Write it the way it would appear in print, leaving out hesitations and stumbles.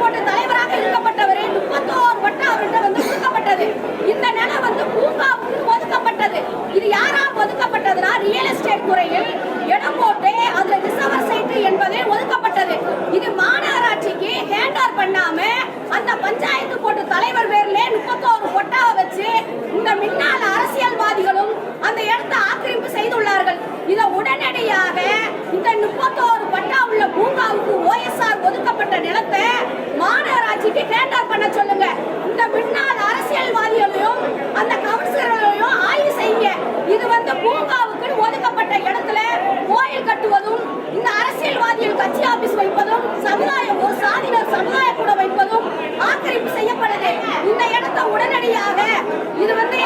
போட்டு தலைவராக இருக்கப்பட்டவர் 31 வட்டம் அவர்கிட்ட வந்து கொடுக்கப்பட்டது. இந்த நிலம் வந்து பூங்காவுக்கு ஒதுக்கப்பட்டது. இது யாரால் ஒதுக்கப்பட்டதுன்னா ரியல் எஸ்டேட் துறையில் இடம் போட்டு அதுல ரிசர்வர் சைட் என்பதே ஒதுக்கப்பட்டது. இது மாநகராட்சிக்கு ஹேண்ட் ஓவர் பண்ணாம அந்த பஞ்சாயத்து போட்டு தலைவர் பேர்ல 31 கொட்டாவை வச்சு இந்த முன்னாள் அரசியல்வாதிகளும் அந்த இடத்தை ஆக்கிரமிப்பு செய்துள்ளார்கள். இதை உடனடியாக இந்த 31 பட்டா உள்ள பூங்காவுக்கு OSR ஒதுக்கப்பட்ட நிலத்தை மாநகராட்சிக்கு ஹேண்ட் ஓவர் பண்ண சொல்லுங்க. இந்த முன்னாள் அரசியல்வாதிகளையும் அந்த கவுன்சிலர்களையும் ஆய்வு செய்யுங்க. இது வந்து பூங்காவுக்கு ஒதுக்கப்பட்ட இடத்துல கோயில் கட்டுவதும் இந்த அரசியல்வாதிகள் கட்சி ஆபீஸ் வைப்பதும் சமுதாயம் ஒரு சாதியினர் சமுதாய கூட வைப்பதும் ஆக்கிரமிப்பு செய்யப்படுது. இந்த இடத்தை உடனடியாக இது வந்து